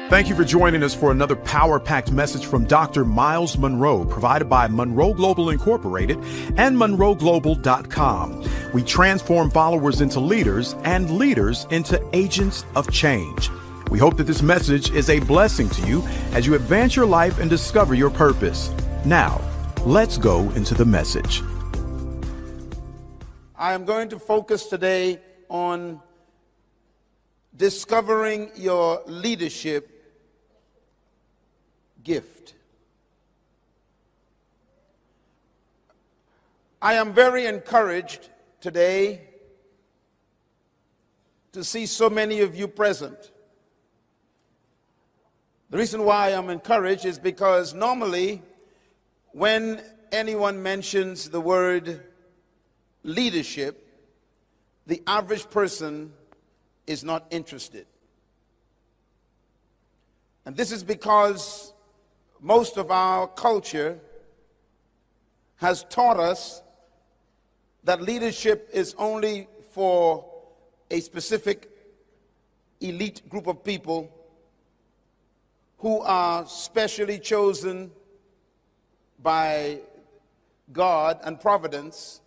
Thank you for joining us for another power-packed message from Dr. Myles Munroe, provided by Munroe Global Incorporated and MunroeGlobal.com. We transform followers into leaders and leaders into agents of change. We hope that this message is a blessing to you as you advance your life and discover your purpose. Now, let's go into the message. I am going to focus today on discovering your leadership gift. I am very encouraged today to see so many of you present. The reason why I'm encouraged is because normally when anyone mentions the word leadership, the average person is not interested. And this is because most of our culture has taught us that leadership is only for a specific elite group of people who are specially chosen by God and providence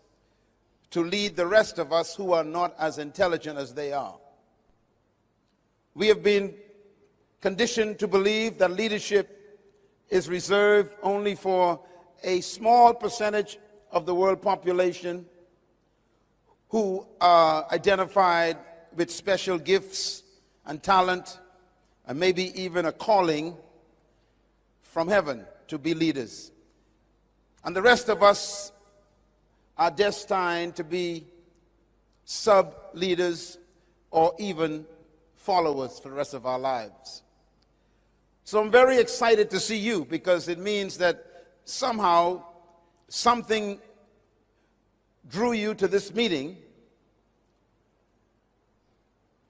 to lead the rest of us who are not as intelligent as they are. We have been conditioned to believe that leadership is reserved only for a small percentage of the world population who are identified with special gifts and talent and maybe even a calling from heaven to be leaders. And the rest of us are destined to be sub-leaders or even followers for the rest of our lives. So I'm very excited to see you because it means that somehow something drew you to this meeting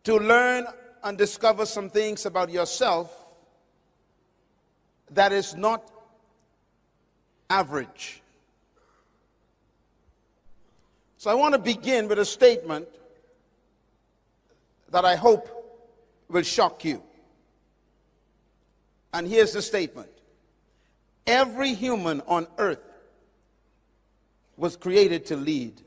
to learn and discover some things about yourself that is not average. So I want to begin with a statement that I hope will shock you. And here's the statement. Every human on earth was created to lead.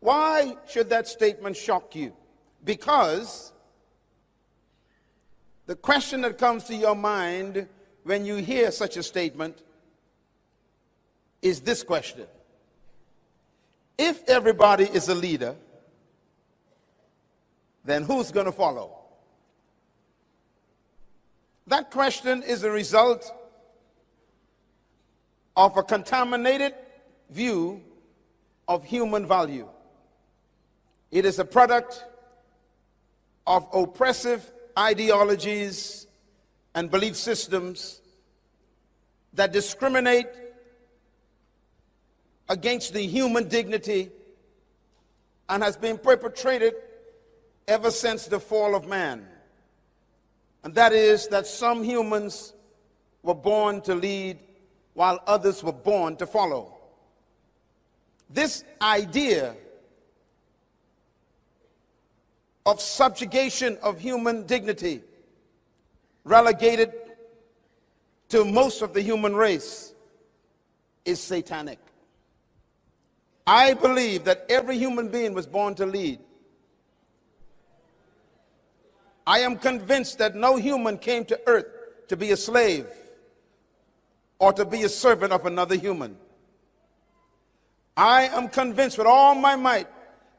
Why should that statement shock you? Because the question that comes to your mind when you hear such a statement is this question. If everybody is a leader, then who's going to follow? That question is a result of a contaminated view of human value. It is a product of oppressive ideologies and belief systems that discriminate against the human dignity and has been perpetrated ever since the fall of man. And that is that some humans were born to lead while others were born to follow. This idea of subjugation of human dignity relegated to most of the human race is satanic. I believe that every human being was born to lead. I am convinced that no human came to earth to be a slave or to be a servant of another human. I am convinced with all my might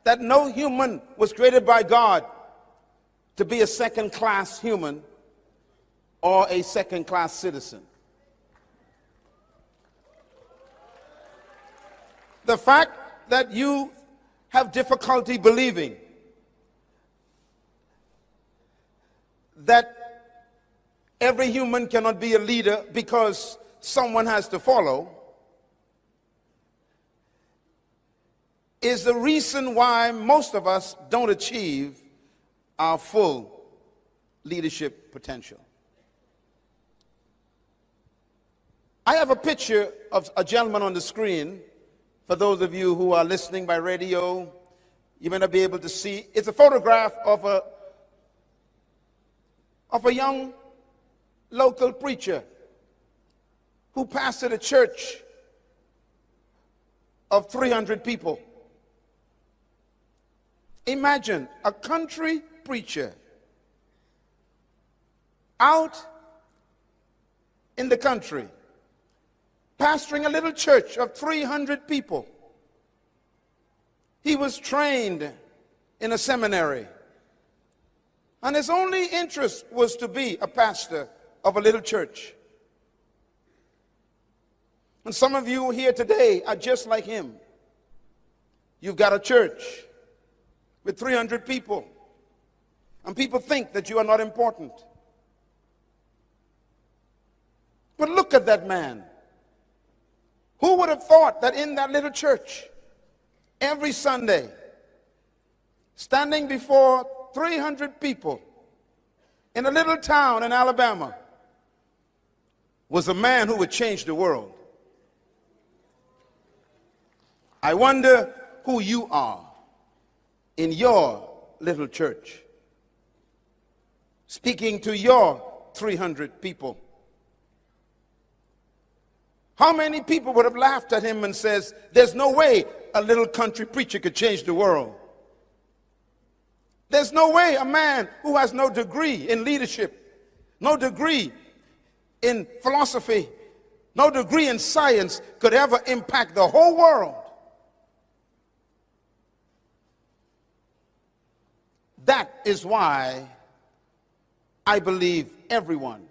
that no human was created by God to be a second-class human or a second-class citizen. The fact that you have difficulty believing that every human cannot be a leader because someone has to follow is the reason why most of us don't achieve our full leadership potential. I have a picture of a gentleman on the screen. For those of you who are listening by radio, You may not be able to see. It's a photograph of a young local preacher who pastored a church of 300 people. Imagine a country preacher out in the country pastoring a little church of 300 people. He was trained in a seminary, and his only interest was to be a pastor of a little church. And some of you here today are just like him. You've got a church with 300 people, and people think that you are not important. But look at that man. Who would have thought that in that little church, every Sunday, standing before 300 people in a little town in Alabama, was a man who would change the world? I wonder who you are in your little church, speaking to your 300 people. How many people would have laughed at him and says, there's no way a little country preacher could change the world. There's no way a man who has no degree in leadership, no degree in philosophy, no degree in science could ever impact the whole world. That is why I believe everyone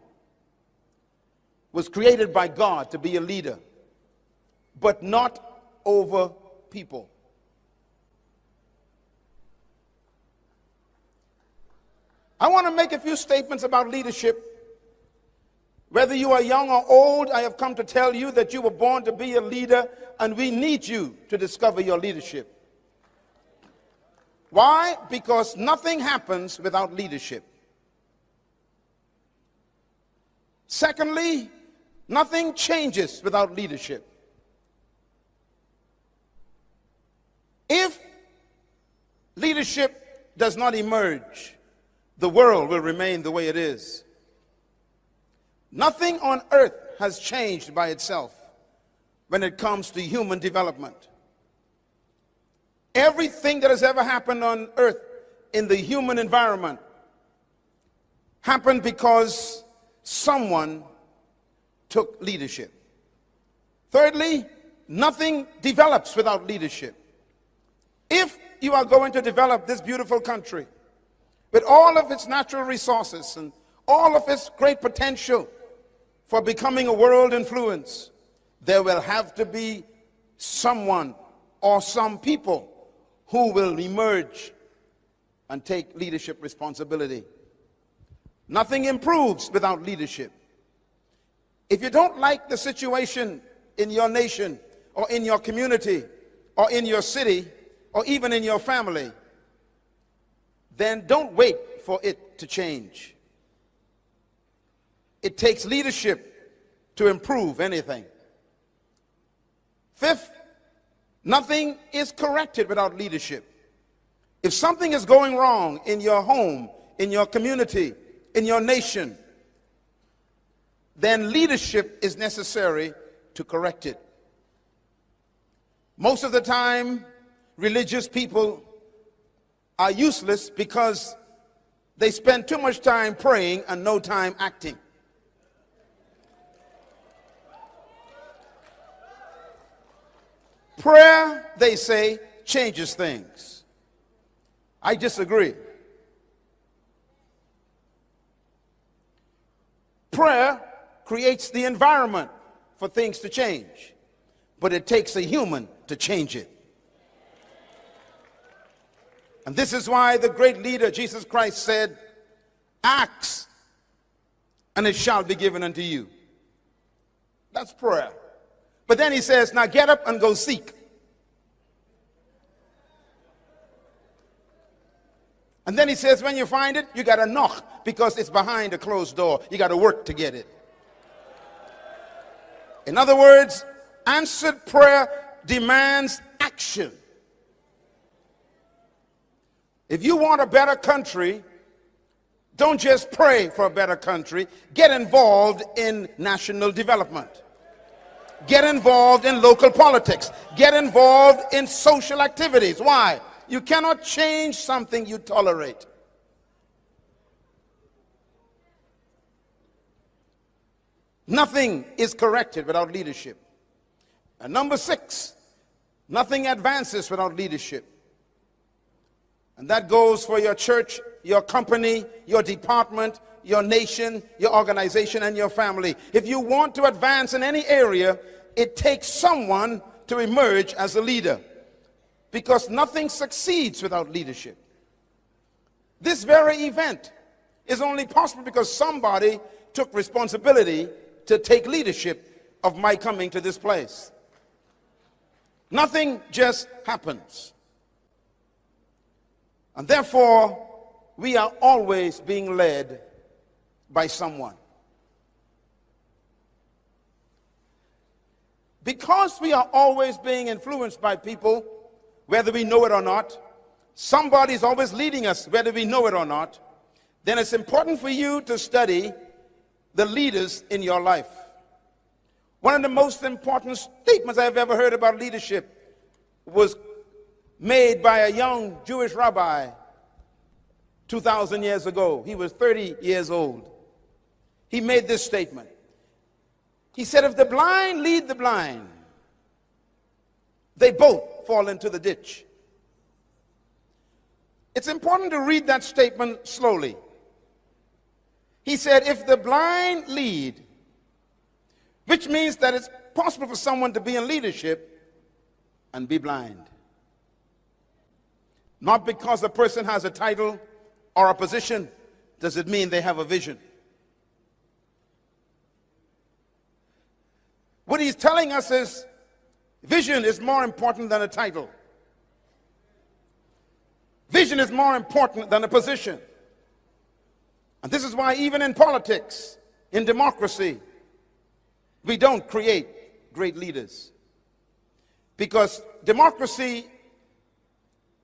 was created by God to be a leader, but not over people. I want to make a few statements about leadership. Whether you are young or old, I have come to tell you that you were born to be a leader, and we need you to discover your leadership. Why? Because nothing happens without leadership. Secondly, nothing changes without leadership. If leadership does not emerge, the world will remain the way it is. Nothing on earth has changed by itself when it comes to human development. Everything that has ever happened on earth in the human environment happened because someone took leadership. Thirdly, nothing develops without leadership. If you are going to develop this beautiful country with all of its natural resources and all of its great potential for becoming a world influence, there will have to be someone or some people who will emerge and take leadership responsibility. Nothing improves without leadership. If you don't like the situation in your nation or in your community or in your city or even in your family, then don't wait for it to change. It takes leadership to improve anything. Fifth, nothing is corrected without leadership. If something is going wrong in your home, in your community, in your nation, then leadership is necessary to correct it. Most of the time, religious people are useless because they spend too much time praying and no time acting. Prayer, they say, changes things. I disagree. Prayer creates the environment for things to change, but it takes a human to change it. And this is why the great leader, Jesus Christ, said, ask, and it shall be given unto you. That's prayer. But then he says, now get up and go seek. And then he says, when you find it, you got to knock because it's behind a closed door. You got to work to get it. In other words, answered prayer demands action. If you want a better country, don't just pray for a better country. Get involved in national development. Get involved in local politics. Get involved in social activities. Why? You cannot change something you tolerate. Nothing is corrected without leadership. And number 6, nothing advances without leadership. And that goes for your church, your company, your department, your nation, your organization, and your family. If you want to advance in any area, it takes someone to emerge as a leader, because nothing succeeds without leadership. This very event is only possible because somebody took responsibility to take leadership of my coming to this place. Nothing just happens. And therefore, we are always being led by someone. Because we are always being influenced by people, whether we know it or not, somebody is always leading us, whether we know it or not, then it's important for you to study the leaders in your life. One of the most important statements I've ever heard about leadership was made by a young Jewish rabbi 2,000 years ago. He was 30 years old. He made this statement. He said, if the blind lead the blind, they both fall into the ditch. It's important to read that statement slowly. He said, if the blind lead, which means that it's possible for someone to be in leadership and be blind. Not because a person has a title or a position does it mean they have a vision. What he's telling us is vision is more important than a title. Vision is more important than a position. And this is why even in politics, in democracy, we don't create great leaders. Because democracy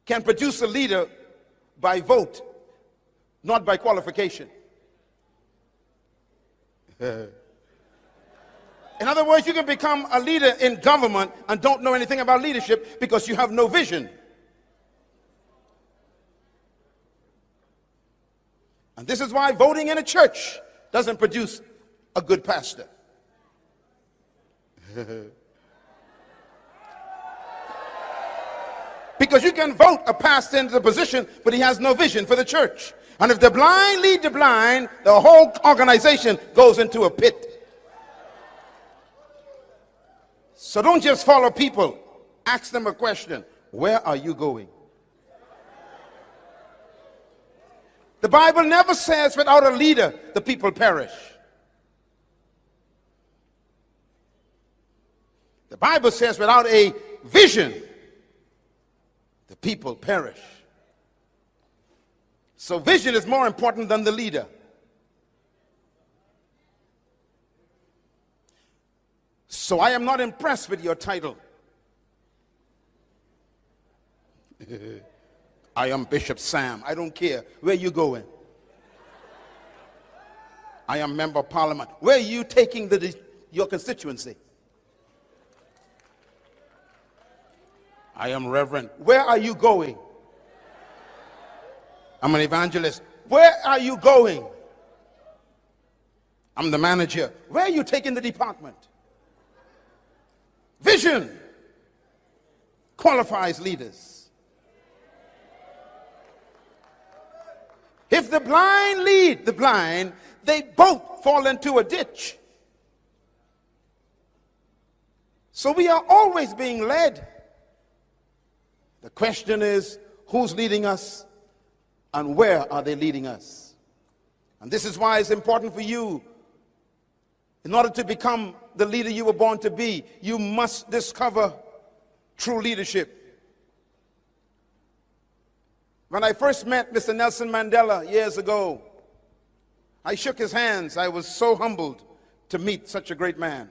can produce a leader by vote, not by qualification. In other words, you can become a leader in government and don't know anything about leadership because you have no vision. And this is why voting in a church doesn't produce a good pastor. Because you can vote a pastor into the position, but he has no vision for the church. And if the blind lead the blind, the whole organization goes into a pit. So don't just follow people. Ask them a question. Where are you going? The Bible never says without a leader, the people perish. The Bible says without a vision, the people perish. So vision is more important than the leader. So I am not impressed with your title. I am Bishop Sam. I don't care. Where you going? I am Member of Parliament. Where are you taking your constituency? I am Reverend. Where are you going? I'm an evangelist. Where are you going? I'm the manager. Where are you taking the department? Vision qualifies leaders. If the blind lead the blind, they both fall into a ditch. So we are always being led. The question is, who's leading us and where are they leading us? And this is why it's important for you, in order to become the leader you were born to be, you must discover true leadership. When I first met Mr. Nelson Mandela years ago, I shook his hands. I was so humbled to meet such a great man.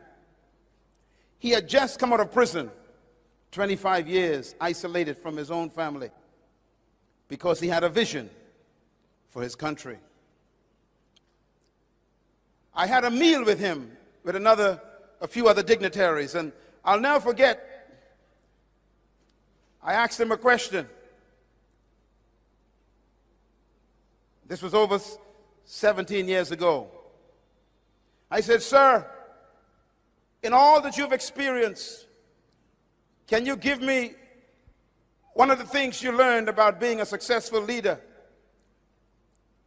He had just come out of prison, 25 years, isolated from his own family. because he had a vision for his country. I had a meal with him, with a few other dignitaries, and I'll never forget, I asked him a question. This was over 17 years ago. I said, "Sir, in all that you've experienced, can you give me one of the things you learned about being a successful leader?"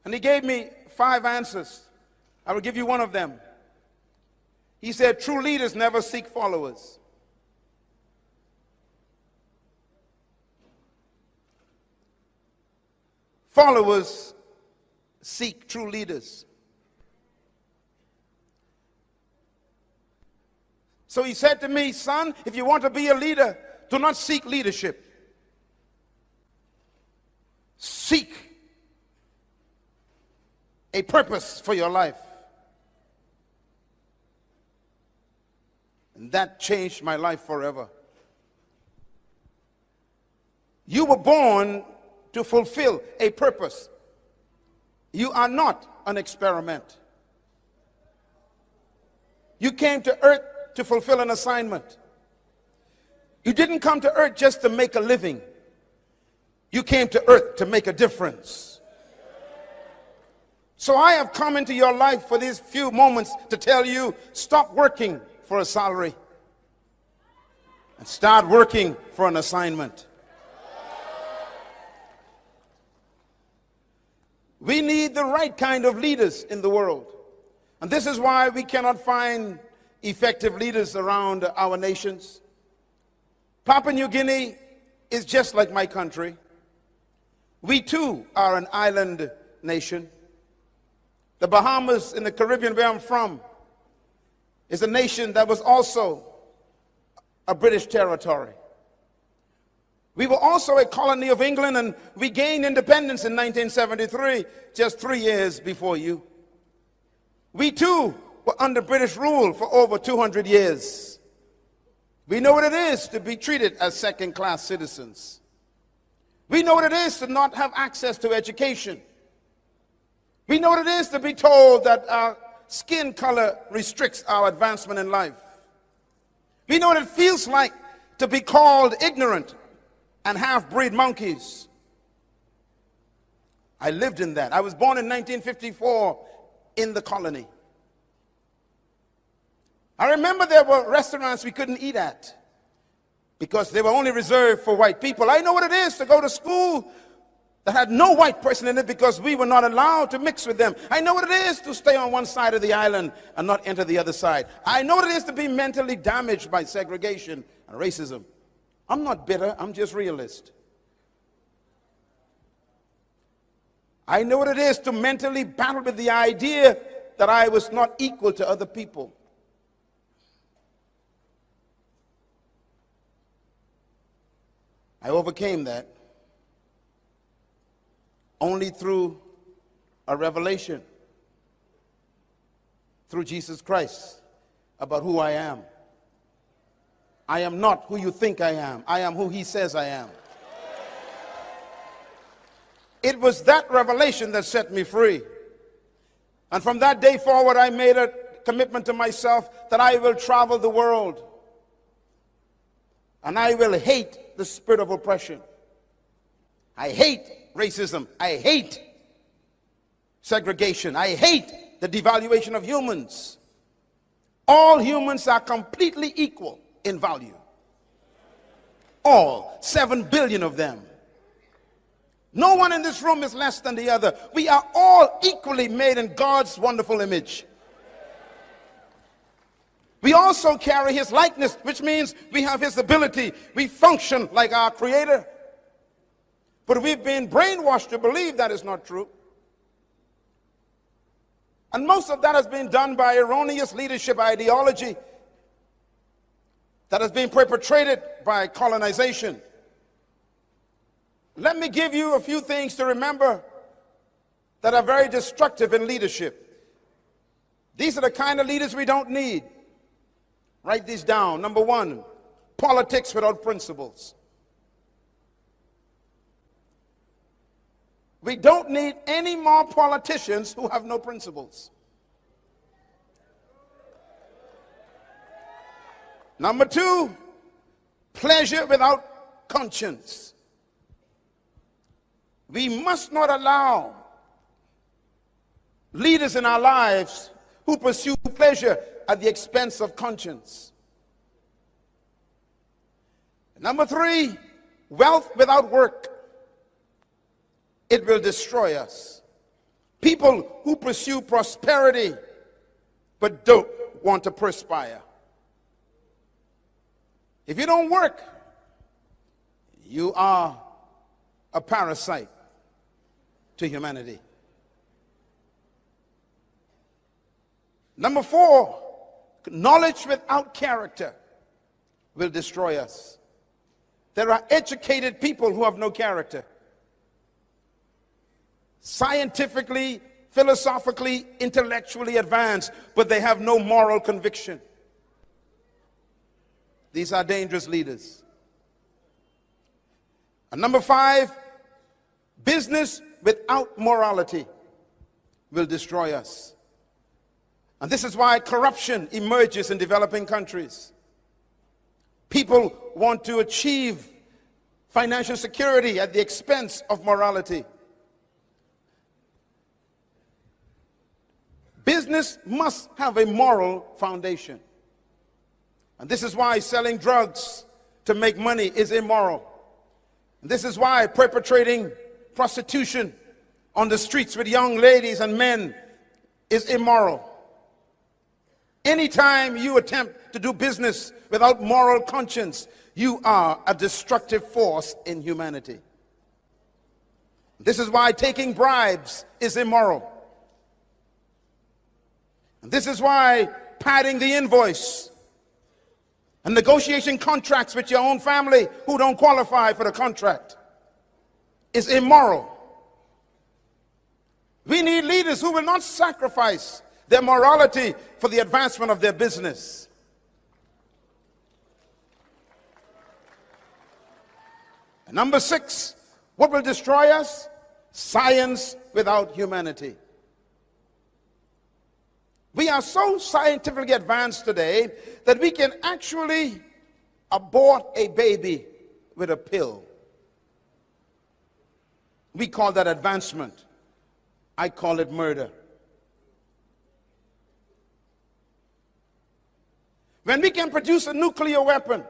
And he gave me 5 answers. I will give you one of them. He said, "True leaders never seek followers. Followers seek true leaders." So he said to me, "Son, if you want to be a leader, do not seek leadership. Seek a purpose for your life." And that changed my life forever. You were born to fulfill a purpose. You are not an experiment. You came to earth to fulfill an assignment. You didn't come to earth just to make a living. You came to earth to make a difference. So I have come into your life for these few moments to tell you, stop working for a salary and start working for an assignment. We need the right kind of leaders in the world. And this is why we cannot find effective leaders around our nations. Papua New Guinea is just like my country. We too are an island nation. The Bahamas in the Caribbean, where I'm from, is a nation that was also a British territory. We were also a colony of England, and we gained independence in 1973, just 3 years before you. We too were under British rule for over 200 years. We know what it is to be treated as second-class citizens. We know what it is to not have access to education. We know what it is to be told that our skin color restricts our advancement in life. We know what it feels like to be called ignorant and half-breed monkeys. I lived in that. I was born in 1954 in the colony. I remember there were restaurants we couldn't eat at because they were only reserved for white people. I know what it is to go to school that had no white person in it because we were not allowed to mix with them. I know what it is to stay on one side of the island and not enter the other side. I know what it is to be mentally damaged by segregation and racism. I'm not bitter, I'm just realist. I know what it is to mentally battle with the idea that I was not equal to other people. I overcame that only through a revelation, through Jesus Christ, about who I am. I am not who you think I am. I am who he says I am. It was that revelation that set me free. And from that day forward, I made a commitment to myself that I will travel the world. And I will hate the spirit of oppression. I hate racism. I hate segregation. I hate the devaluation of humans. All humans are completely equal in value. All 7 billion of them. No one in this room is less than the other. We are all equally made in God's wonderful image. We also carry his likeness, which means we have his ability. We function like our Creator. But we've been brainwashed to believe that is not true. And most of that has been done by erroneous leadership ideology that has been perpetrated by colonization. Let me give you a few things to remember that are very destructive in leadership. These are the kind of leaders we don't need. Write these down. Number 1, politics without principles. We don't need any more politicians who have no principles. Number two, pleasure without conscience. We must not allow leaders in our lives who pursue pleasure at the expense of conscience. Number three, wealth without work. It will destroy us. People who pursue prosperity but don't want to perspire. If you don't work, you are a parasite to humanity. Number four, knowledge without character will destroy us. There are educated people who have no character. Scientifically, philosophically, intellectually advanced, but they have no moral conviction. These are dangerous leaders. And number five, business without morality will destroy us. And this is why corruption emerges in developing countries. People want to achieve financial security at the expense of morality. Business must have a moral foundation. And this is why selling drugs to make money is immoral. And this is why perpetrating prostitution on the streets with young ladies and men is immoral. Anytime you attempt to do business without moral conscience, you are a destructive force in humanity. This is why taking bribes is immoral. And this is why padding the invoice and negotiating contracts with your own family who don't qualify for the contract is immoral. We need leaders who will not sacrifice their morality for the advancement of their business. And number six, what will destroy us? Science without humanity. We are so scientifically advanced today that we can actually abort a baby with a pill. We call that advancement. I call it murder. When we can produce a nuclear weapon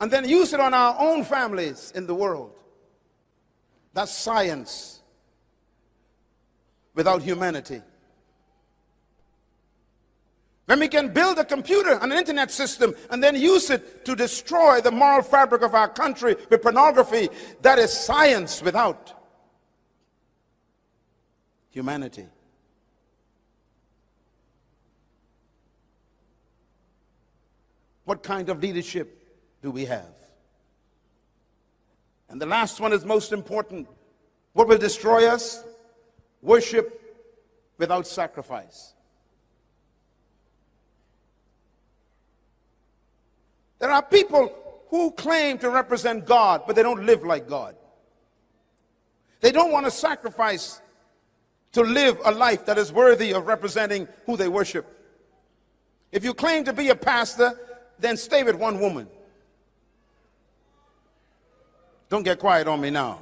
and then use it on our own families in the world, that's science without humanity. When we can build a computer and an internet system and then use it to destroy the moral fabric of our country with pornography, that is science without humanity. What kind of leadership do we have? And the last one is most important. What will destroy us? Worship without sacrifice. There are people who claim to represent God, but they don't live like God. They don't want to sacrifice to live a life that is worthy of representing who they worship. If you claim to be a pastor, then stay with one woman. Don't get quiet on me now.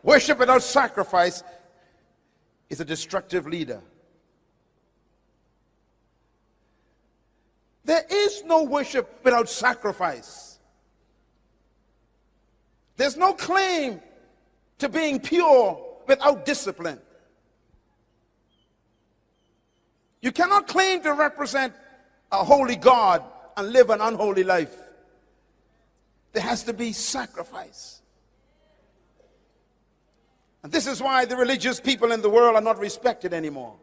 Worship without sacrifice is a destructive leader. There is no worship without sacrifice. There's no claim to being pure without discipline. You cannot claim to represent a holy God and live an unholy life. There has to be sacrifice. And this is why the religious people in the world are not respected anymore.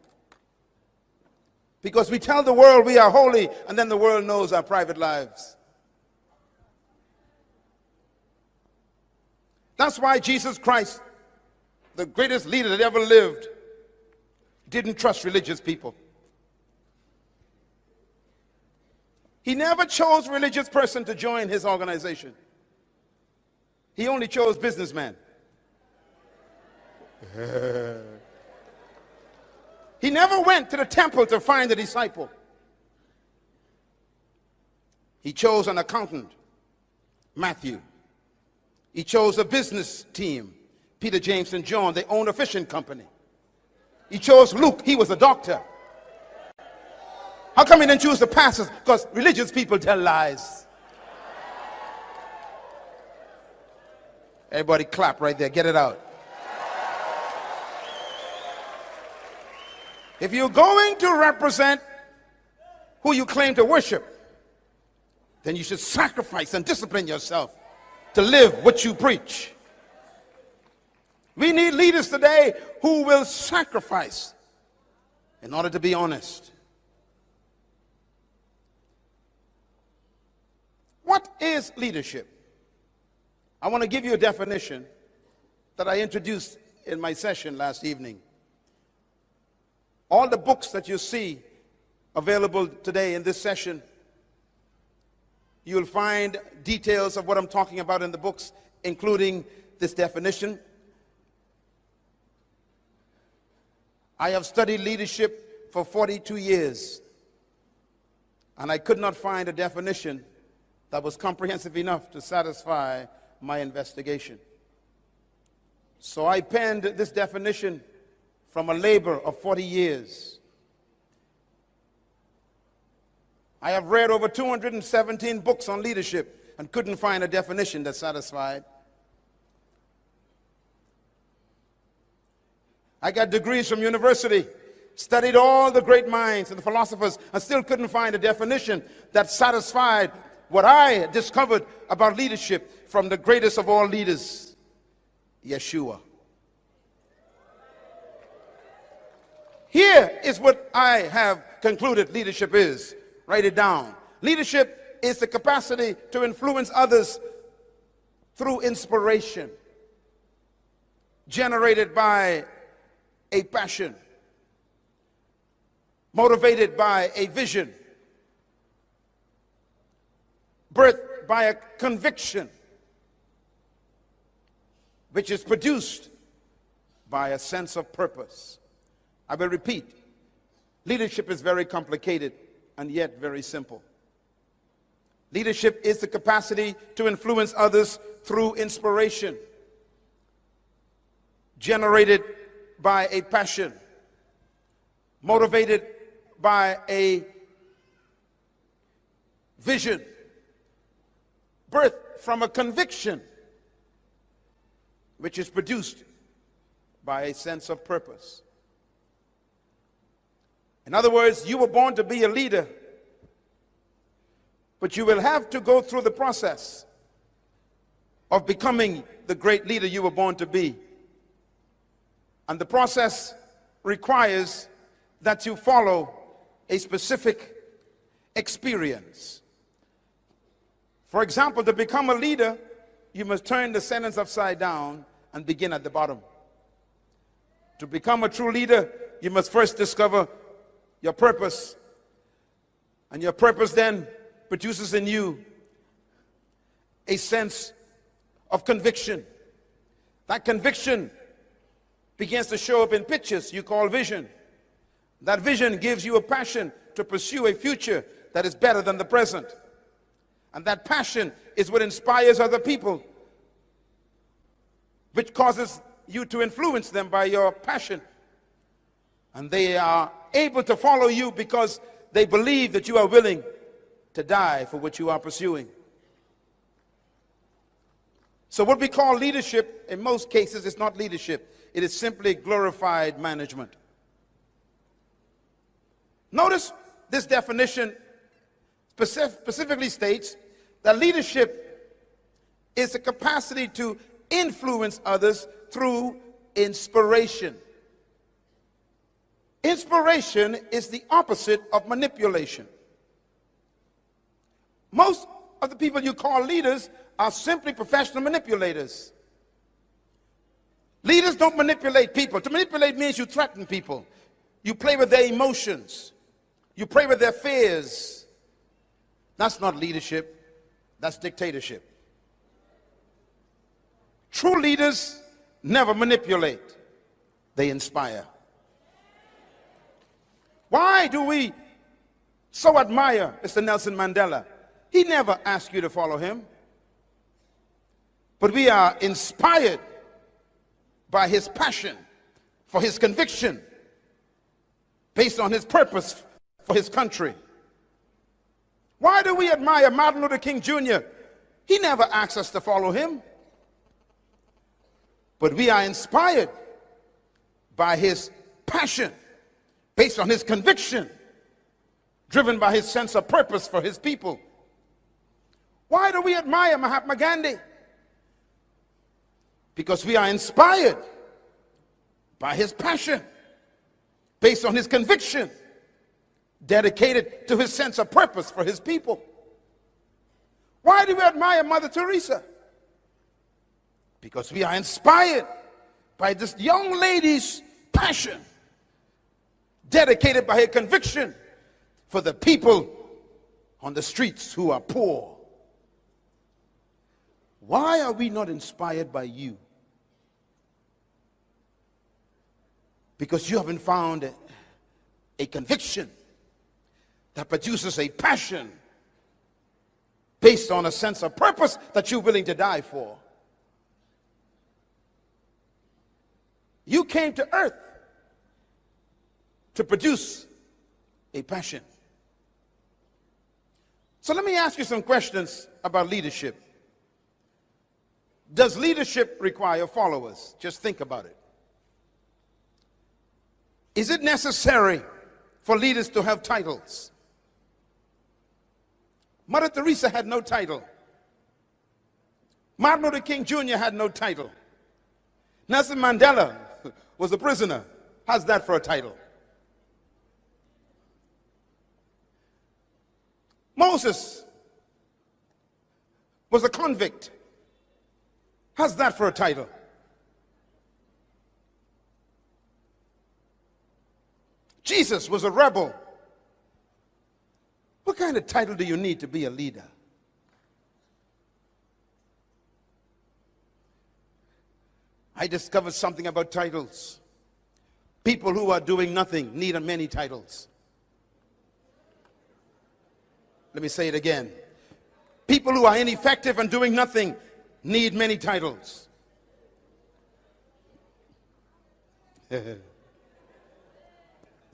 Because we tell the world we are holy, and then the world knows our private lives. That's why Jesus Christ, the greatest leader that ever lived, didn't trust religious people. He never chose a religious person to join his organization. He only chose businessmen. He never went to the temple to find a disciple. He chose an accountant, Matthew. He chose a business team, Peter, James, and John. They owned a fishing company. He chose Luke. He was a doctor. How come he didn't choose the pastors? Because religious people tell lies. Everybody clap right there. Get it out. If you're going to represent who you claim to worship, then you should sacrifice and discipline yourself to live what you preach. We need leaders today who will sacrifice in order to be honest. What is leadership? I want to give you a definition that I introduced in my session last evening. All the books that you see available today in this session, you'll find details of what I'm talking about in the books, including this definition. I have studied leadership for 42 years, and I could not find a definition that was comprehensive enough to satisfy my investigation. So I penned this definition from a labor of 40 years. I have read over 217 books on leadership and couldn't find a definition that satisfied. I got degrees from university, studied all the great minds and the philosophers, and still couldn't find a definition that satisfied what I discovered about leadership from the greatest of all leaders, Yeshua. Here is what I have concluded leadership is. Write it down. Leadership is the capacity to influence others through inspiration, generated by a passion, motivated by a vision, birthed by a conviction, which is produced by a sense of purpose. I will repeat. Leadership is very complicated and yet very simple. Leadership is the capacity to influence others through inspiration, generated by a passion, motivated by a vision, birthed from a conviction, which is produced by a sense of purpose. In other words, you were born to be a leader, but you will have to go through the process of becoming the great leader you were born to be. And the process requires that you follow a specific experience. For example, to become a leader, you must turn the sentence upside down and begin at the bottom. To become a true leader, you must first discover your purpose. And your purpose then produces in you a sense of conviction. That conviction begins to show up in pictures you call vision. That vision gives you a passion to pursue a future that is better than the present. And that passion is what inspires other people, which causes you to influence them by your passion. And they are able to follow you because they believe that you are willing to die for what you are pursuing. So what we call leadership, in most cases, is not leadership. It is simply glorified management. Notice this definition specifically states that leadership is the capacity to influence others through inspiration. Inspiration is the opposite of manipulation. Most of the people you call leaders are simply professional manipulators. Leaders don't manipulate people. To manipulate means you threaten people. You play with their emotions. You play with their fears. That's not leadership. That's dictatorship. True leaders never manipulate. they inspire. Why do we so admire Mr. Nelson Mandela? He never asked you to follow him. But we are inspired by his passion, for his conviction, based on his purpose for his country. Why do we admire Martin Luther King Jr.? He never asked us to follow him. But we are inspired by his passion, based on his conviction, driven by his sense of purpose for his people. Why do we admire Mahatma Gandhi? Because we are inspired by his passion, based on his conviction, dedicated to his sense of purpose for his people. Why do we admire Mother Teresa? Because we are inspired by this young lady's passion, dedicated by her conviction for the people on the streets who are poor. Why are we not inspired by you? Because you haven't found a conviction that produces a passion based on a sense of purpose that you're willing to die for. You came to earth to produce a passion. So let me ask you some questions about leadership. Does leadership require followers? Just think about it. Is it necessary for leaders to have titles? Mother Teresa had no title. Martin Luther King Jr. had no title. Nelson Mandela was a prisoner. How's that for a title? Moses was a convict. How's that for a title? Jesus was a rebel. What kind of title do you need to be a leader? I discovered something about titles. People who are doing nothing need many titles. Let me say it again. People who are ineffective and doing nothing need many titles. The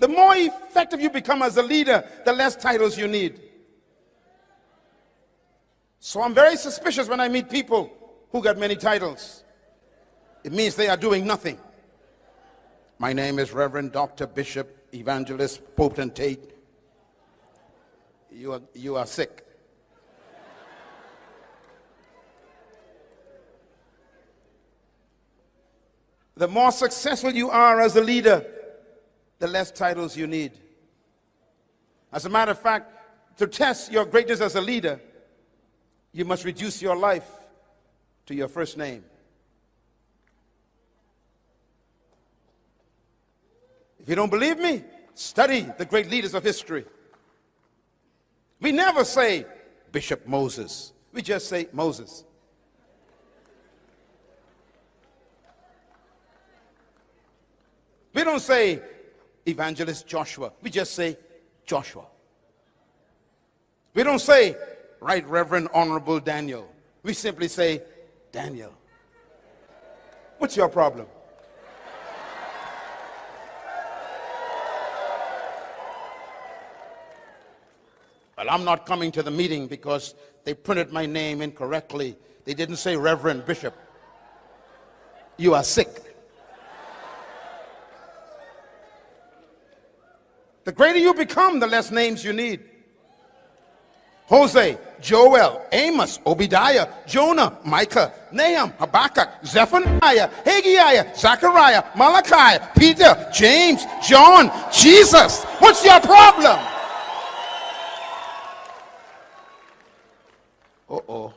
more effective you become as a leader, the less titles you need. So I'm very suspicious when I meet people who got many titles. It means they are doing nothing. My name is Reverend Dr. Bishop, Evangelist, Potentate. You are sick. The more successful you are as a leader, the less titles you need. As a matter of fact, to test your greatness as a leader, you must reduce your life to your first name. If you don't believe me, study the great leaders of history. We never say Bishop Moses. We just say Moses. We don't say Evangelist Joshua. We just say Joshua. We don't say Right Reverend Honorable Daniel. We simply say Daniel. What's your problem? Well, I'm not coming to the meeting because they printed my name incorrectly. They didn't say Reverend Bishop. You are sick. The greater you become, the less names you need. Jose, Joel, Amos, Obadiah, Jonah, Micah, Nahum, Habakkuk, Zephaniah, Haggai, Zechariah, Malachi, Peter, James, John, Jesus. What's your problem? Uh-oh.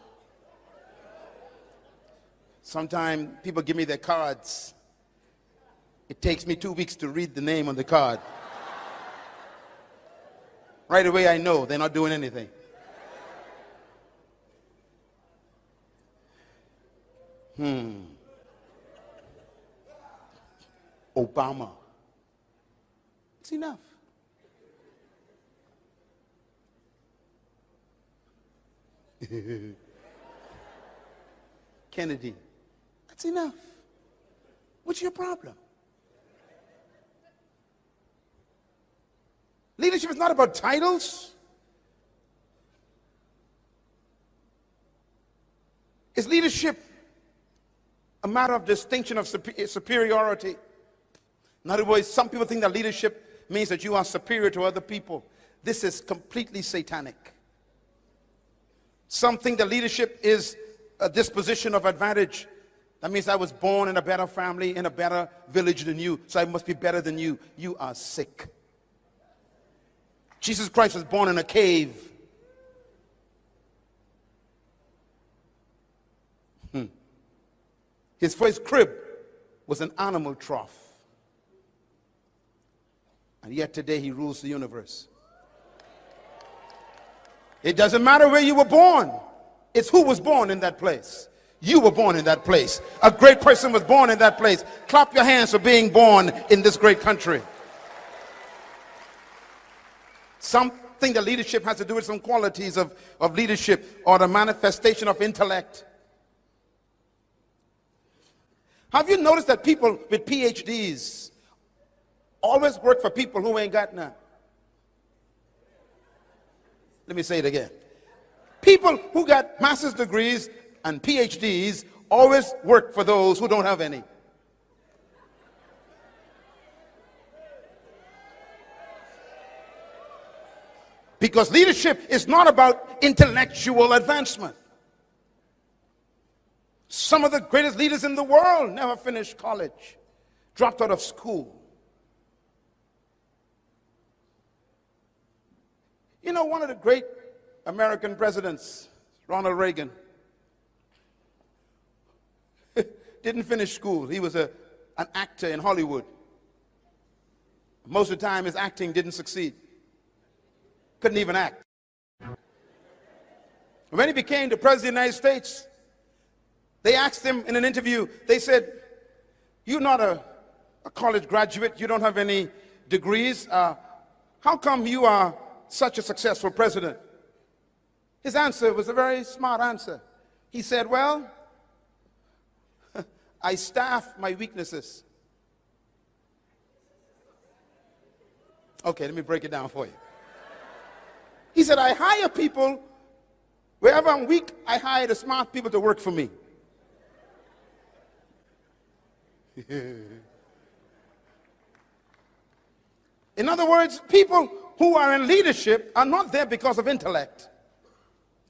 Sometimes people give me their cards. It takes me 2 weeks to read the name on the card. Right away I know they're not doing anything. Obama. It's enough. Kennedy. That's enough. What's your problem? Leadership is not about titles. Is leadership a matter of distinction of superiority? In other words, some people think that leadership means that you are superior to other people. This is completely satanic. Some think that leadership is a disposition of advantage. That means I was born in a better family, in a better village than you, so I must be better than you. You are sick. Jesus Christ was born in a cave. His first crib was an animal trough. And yet today he rules the universe. It doesn't matter where you were born. It's who was born in that place. You were born in that place. A great person was born in that place. Clap your hands for being born in this great country. Some think that leadership has to do with some qualities of leadership or the manifestation of intellect. Have you noticed that people with PhDs always work for people who ain't got none? Let me say it again. People who got master's degrees and PhDs always work for those who don't have any. Because leadership is not about intellectual advancement. Some of the greatest leaders in the world never finished college, dropped out of school. You know, one of the great American presidents, Ronald Reagan, didn't finish school. He was an actor in Hollywood. Most of the time, his acting didn't succeed. Couldn't even act. When he became the president of the United States, they asked him in an interview, they said, "You're not a college graduate, you don't have any degrees. How come you are such a successful president?" His answer was a very smart answer. He said, "Well, I staff my weaknesses." Okay, let me break it down for you. He said, "I hire people, wherever I'm weak, I hire the smart people to work for me." In other words, people who are in leadership are not there because of intellect.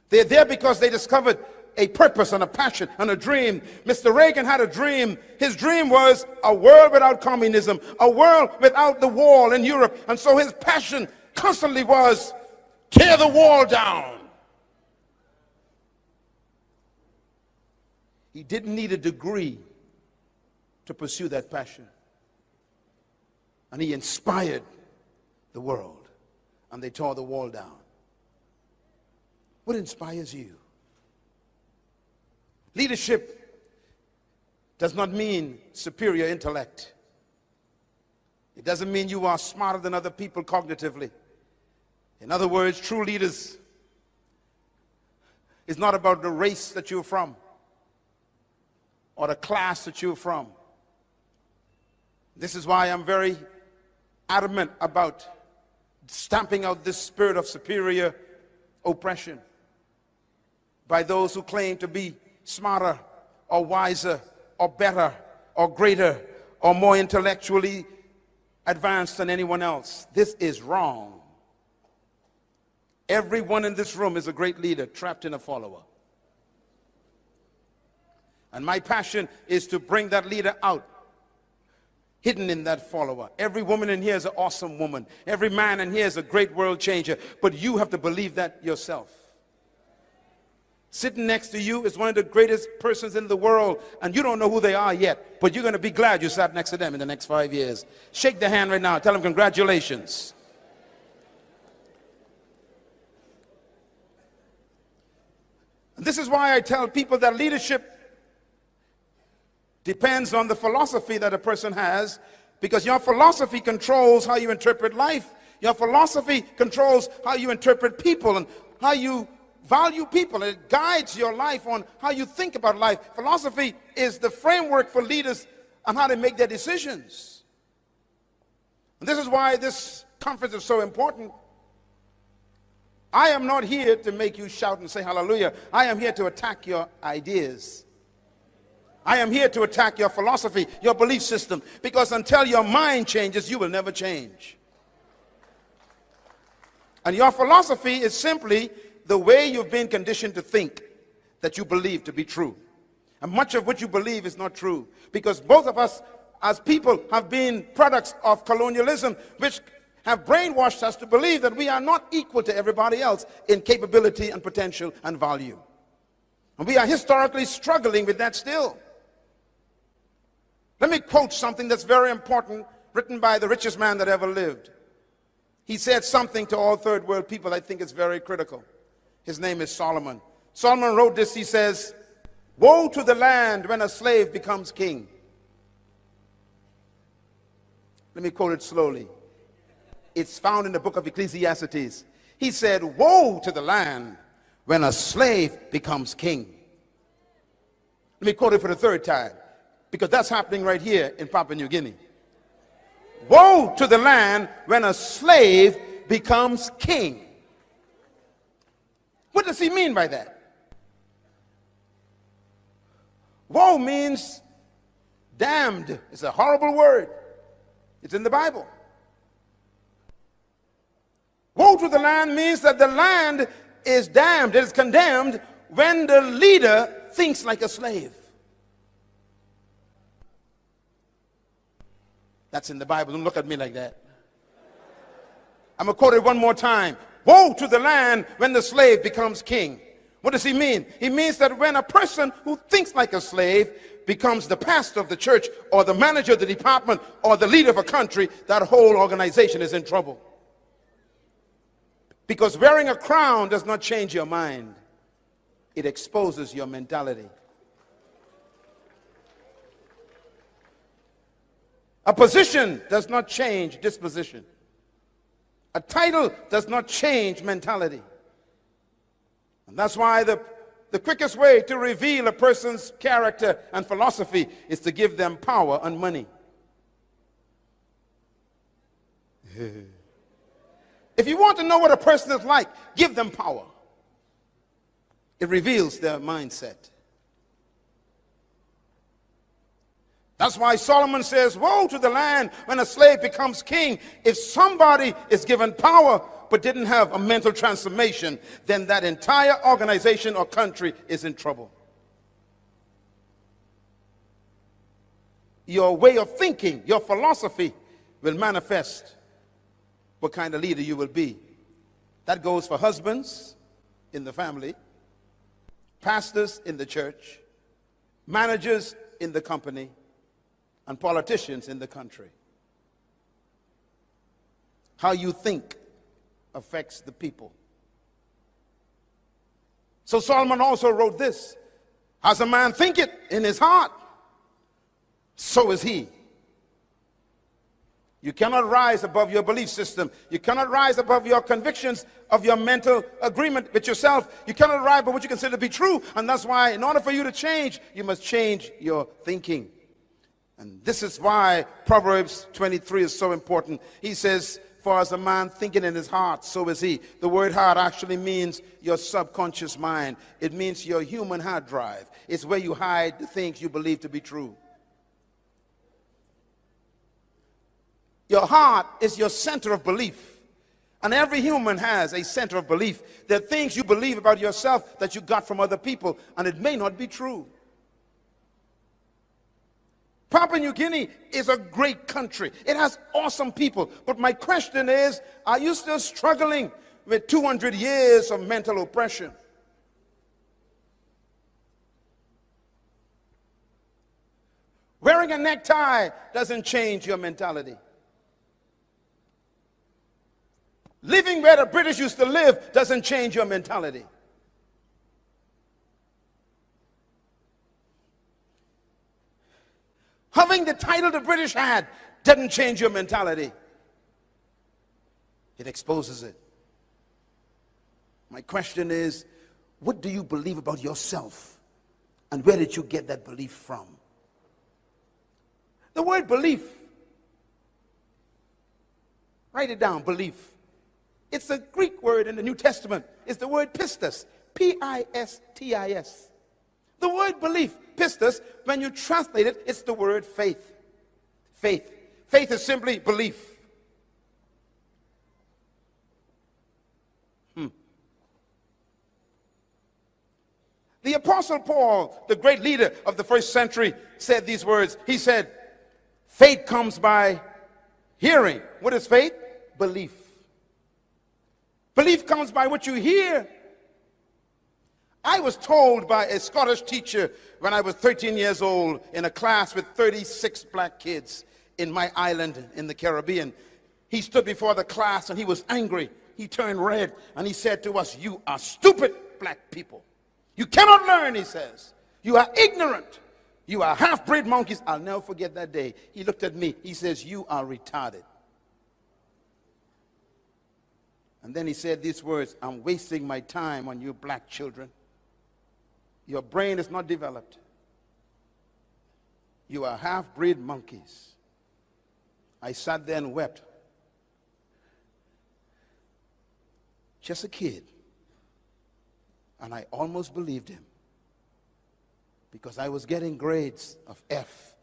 They're there because they discovered a purpose and a passion and a dream. Mr. Reagan had a dream. His dream was a world without communism, a world without the wall in Europe. And so his passion constantly was, tear the wall down. He didn't need a degree to pursue that passion. And he inspired the world. And they tore the wall down. What inspires you? Leadership does not mean superior intellect. It doesn't mean you are smarter than other people cognitively. In other words, true leaders is not about the race that you're from or the class that you're from. This is why I'm very adamant about stamping out this spirit of superior oppression by those who claim to be smarter or wiser or better or greater or more intellectually advanced than anyone else. This is wrong. Everyone in this room is a great leader trapped in a follower. And my passion is to bring that leader out, hidden in that follower. Every woman in here is an awesome woman. Every man in here is a great world changer. But you have to believe that yourself. Sitting next to you is one of the greatest persons in the world, and you don't know who they are yet, but you're going to be glad you sat next to them in the next 5 years. Shake their hand right now. Tell them congratulations. And this is why I tell people that leadership depends on the philosophy that a person has Because your philosophy controls how you interpret life. Your philosophy controls how you interpret people and how you value people. It guides your life on how you think about life. Philosophy is the framework for leaders on how they make their decisions. And this is why this conference is so important. I am not here to make you shout and say hallelujah. I am here to attack your ideas. I am here to attack your philosophy, your belief system, because until your mind changes, you will never change. And your philosophy is simply the way you've been conditioned to think that you believe to be true. And much of what you believe is not true, because both of us as people have been products of colonialism, which have brainwashed us to believe that we are not equal to everybody else in capability and potential and value. And we are historically struggling with that still. Let me quote something that's very important, written by the richest man that ever lived. He said something to all third world people I think is very critical. His name is Solomon. Solomon wrote this. He says, "Woe to the land when a slave becomes king." Let me quote it slowly. It's found in the book of Ecclesiastes. He said, "Woe to the land when a slave becomes king." Let me quote it for the third time, because that's happening right here in Papua New Guinea. Woe to the land when a slave becomes king. What does he mean by that? Woe means damned. It's a horrible word. It's in the Bible. Woe to the land means that the land is damned, it is condemned when the leader thinks like a slave. That's in the Bible. Don't look at me like that. I'm going to quote it one more time. Woe to the land when the slave becomes king. What does he mean? He means that when a person who thinks like a slave becomes the pastor of the church or the manager of the department or the leader of a country, that whole organization is in trouble. Because wearing a crown does not change your mind. It exposes your mentality. A position does not change disposition. A title does not change mentality. And that's why the quickest way to reveal a person's character and philosophy is to give them power and money. If you want to know what a person is like, give them power. It reveals their mindset. That's why Solomon says, woe to the land when a slave becomes king. If somebody is given power but didn't have a mental transformation, then that entire organization or country is in trouble. Your way of thinking, your philosophy will manifest what kind of leader you will be. That goes for husbands in the family, pastors in the church, managers in the company, and politicians in the country. How you think affects the people. So Solomon also wrote this: as a man thinketh in his heart, so is he. You cannot rise above your belief system. You cannot rise above your convictions of your mental agreement with yourself. You cannot rise above what you consider to be true. And that's why, in order for you to change, you must change your thinking. And this is why Proverbs 23 is so important. He says, for as a man thinking in his heart, so is he. The word heart actually means your subconscious mind. It means your human hard drive. It's where you hide the things you believe to be true. Your heart is your center of belief. And every human has a center of belief. There are things you believe about yourself that you got from other people, and it may not be true. Papua New Guinea is a great country. It has awesome people. But my question is, are you still struggling with 200 years of mental oppression? Wearing a necktie doesn't change your mentality. Living where the British used to live doesn't change your mentality. Having the title the British had doesn't change your mentality. It exposes it. My question is, what do you believe about yourself? And where did you get that belief from? The word belief, write it down, belief. It's a Greek word in the New Testament. It's the word pistis, P-I-S-T-I-S. The word belief, pistis, when you translate it, it's the word faith. Faith. Faith is simply belief. The Apostle Paul, the great leader of the first century, said these words. He said, faith comes by hearing. What is faith? Belief. Belief comes by what you hear. I was told by a Scottish teacher when I was 13 years old in a class with 36 black kids in my island in the Caribbean. He stood before the class and he was angry. He turned red and he said to us, "You are stupid black people. You cannot learn," he says. "You are ignorant. You are half-breed monkeys." I'll never forget that day. He looked at me. He says, "You are retarded." And then he said these words, "I'm wasting my time on you black children. Your brain is not developed. You are half-breed monkeys." I sat there and wept. Just a kid. And I almost believed him, because I was getting grades of F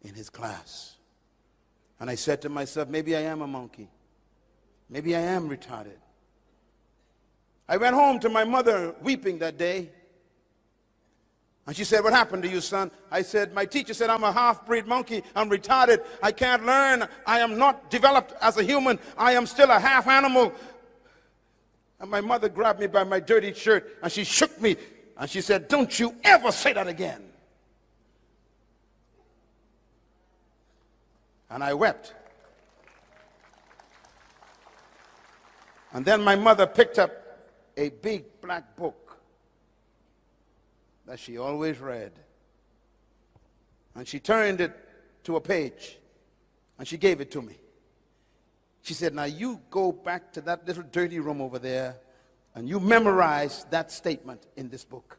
in his class. And I said to myself, maybe I am a monkey. Maybe I am retarded. I went home to my mother weeping that day. And she said, "What happened to you, son?" I said, "My teacher said I'm a half-breed monkey. I'm retarded. I can't learn. I am not developed as a human. I am still a half animal." And my mother grabbed me by my dirty shirt and she shook me and she said, "Don't you ever say that again." And I wept. And then my mother picked up a big black book that she always read. And she turned it to a page and she gave it to me. She said, "Now you go back to that little dirty room over there and you memorize that statement in this book.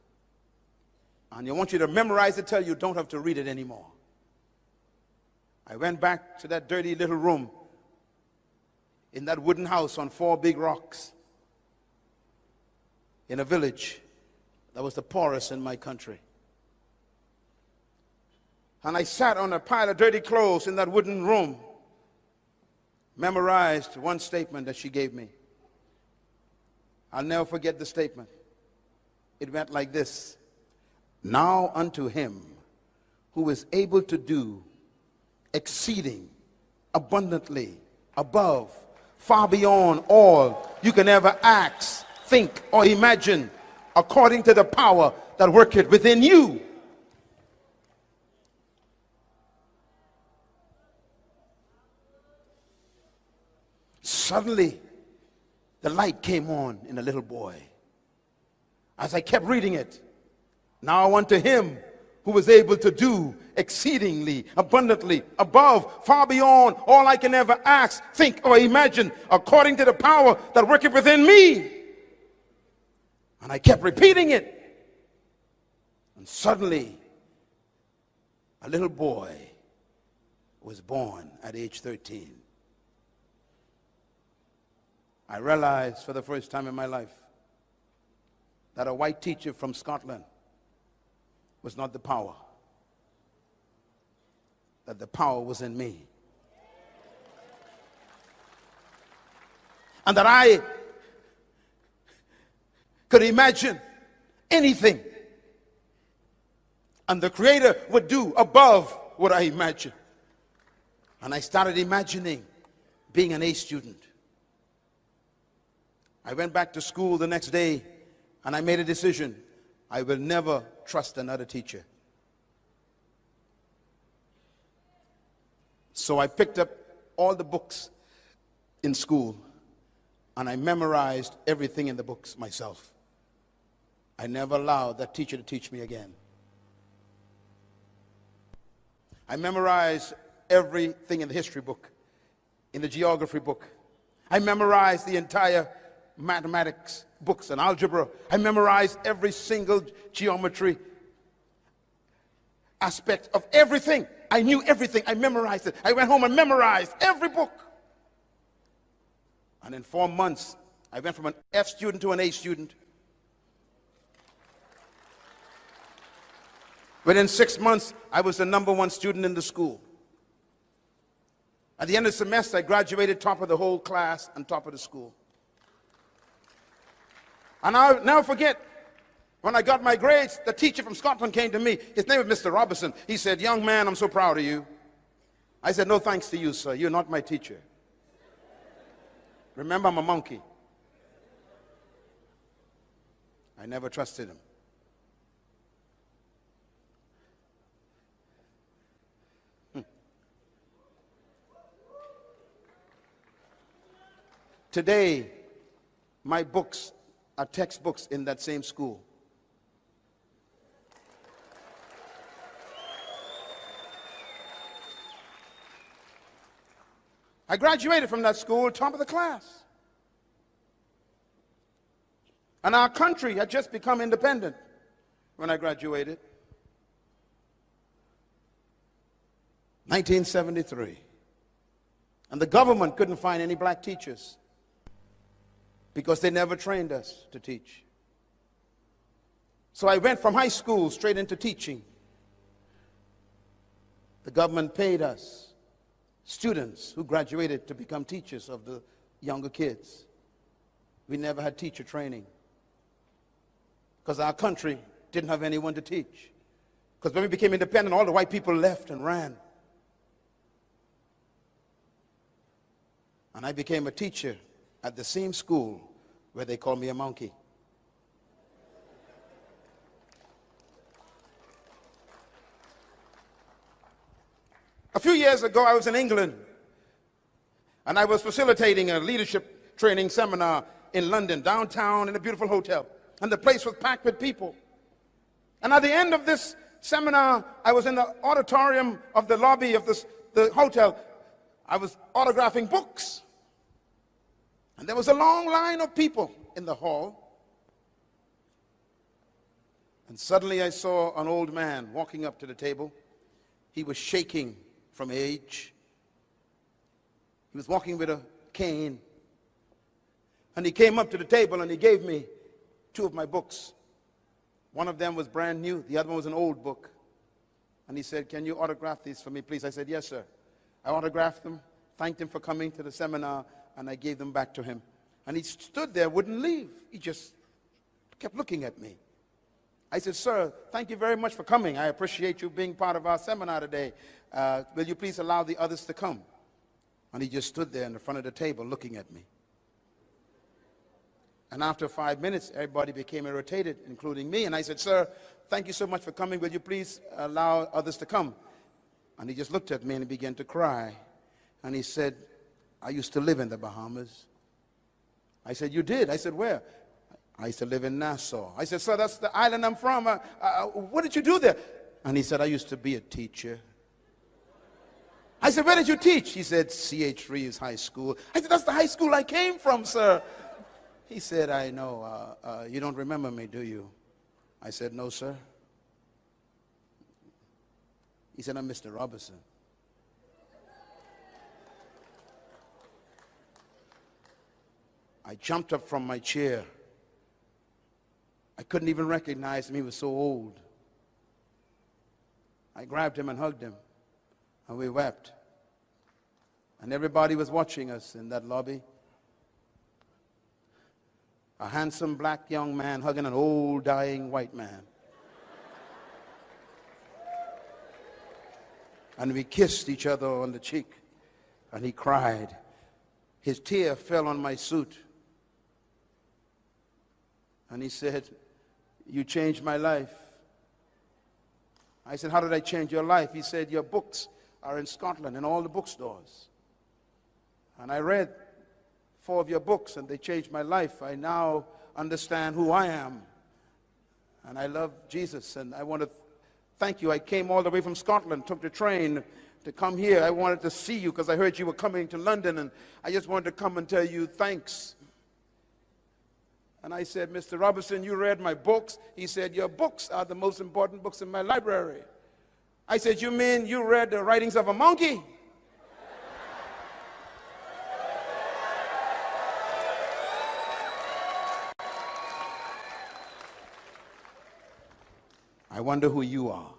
And I want you to memorize it till you don't have to read it anymore." I went back to that dirty little room in that wooden house on 4 big rocks in a village that was the poorest in my country. And I sat on a pile of dirty clothes in that wooden room, memorized one statement that she gave me. I'll never forget the statement. It went like this: "Now unto him who is able to do exceeding abundantly above, far beyond all you can ever ask, think, or imagine, according to the power that worketh within you." Suddenly, the light came on in the little boy. As I kept reading it, "Now unto him who was able to do exceedingly abundantly above, far beyond all I can ever ask, think, or imagine, according to the power that worketh within me." And I kept repeating it. And suddenly, a little boy was born at age 13. I realized for the first time in my life that a white teacher from Scotland was not the power, that the power was in me. And that I could imagine anything, and the Creator would do above what I imagined. And I started imagining being an A student. I went back to school the next day and I made a decision. I will never trust another teacher. So I picked up all the books in school and I memorized everything in the books myself. I never allowed that teacher to teach me again. I memorized everything in the history book, in the geography book. I memorized the entire mathematics books and algebra. I memorized every single geometry aspect of everything. I knew everything. I memorized it. I went home and memorized every book. And in 4 months, I went from an F student to an A student. Within 6 months, I was the #1 student in the school. At the end of the semester, I graduated top of the whole class and top of the school. And I'll never forget, when I got my grades, the teacher from Scotland came to me. His name was Mr. Robinson. He said, "Young man, I'm so proud of you." I said, "No thanks to you, sir. You're not my teacher. Remember, I'm a monkey." I never trusted him. Today, my books are textbooks in that same school. I graduated from that school top of the class. And our country had just become independent when I graduated. 1973. And the government couldn't find any black teachers because they never trained us to teach. So I went from high school straight into teaching. The government paid us, students who graduated, to become teachers of the younger kids. We never had teacher training because our country didn't have anyone to teach. Because when we became independent, all the white people left and ran. And I became a teacher at the same school where they called me a monkey. A few years ago, I was in England, and I was facilitating a leadership training seminar in London, downtown, in a beautiful hotel. And the place was packed with people. And at the end of this seminar, I was in the auditorium of the lobby of the hotel. I was autographing books. And there was a long line of people in the hall. And suddenly I saw an old man walking up to the table. He was shaking from age. He was walking with a cane. And he came up to the table and he gave me 2 of my books. One of them was brand new. The other one was an old book. And he said, "Can you autograph these for me, please?" I said, "Yes, sir." I autographed them, thanked him for coming to the seminar, and I gave them back to him. And he stood there, wouldn't leave. He just kept looking at me. I said, "Sir, thank you very much for coming. I appreciate you being part of our seminar today. Will you please allow the others to come?" And he just stood there in the front of the table looking at me. And after 5 minutes, everybody became irritated, including me. And I said, "Sir, thank you so much for coming. Will you please allow others to come?" And he just looked at me and he began to cry. And he said, "I used to live in the Bahamas." I said, "You did?" I said, "Where?" "I used to live in Nassau." I said, "Sir, that's the island I'm from. What did you do there?" And he said, "I used to be a teacher." I said, "Where did you teach?" He said, "C.H. Reeves High School." I said, "That's the high school I came from, sir." He said, "I know. You don't remember me, do you?" I said, "No, sir." He said, "I'm Mr. Robinson." I jumped up from my chair. I couldn't even recognize him. He was so old. I grabbed him and hugged him, and we wept. And everybody was watching us in that lobby. A handsome black young man hugging an old dying white man. And we kissed each other on the cheek, and he cried. His tear fell on my suit. And he said, "You changed my life." I said, "How did I change your life?" He said, "Your books are in Scotland in all the bookstores. And I read 4 of your books and they changed my life. I now understand who I am. And I love Jesus and I want to thank you. I came all the way from Scotland, took the train to come here. I wanted to see you because I heard you were coming to London, and I just wanted to come and tell you thanks. And I said, Mr. Robertson, you read my books? He said, your books are the most important books in my library. I said, you mean you read the writings of a monkey? I wonder who you are.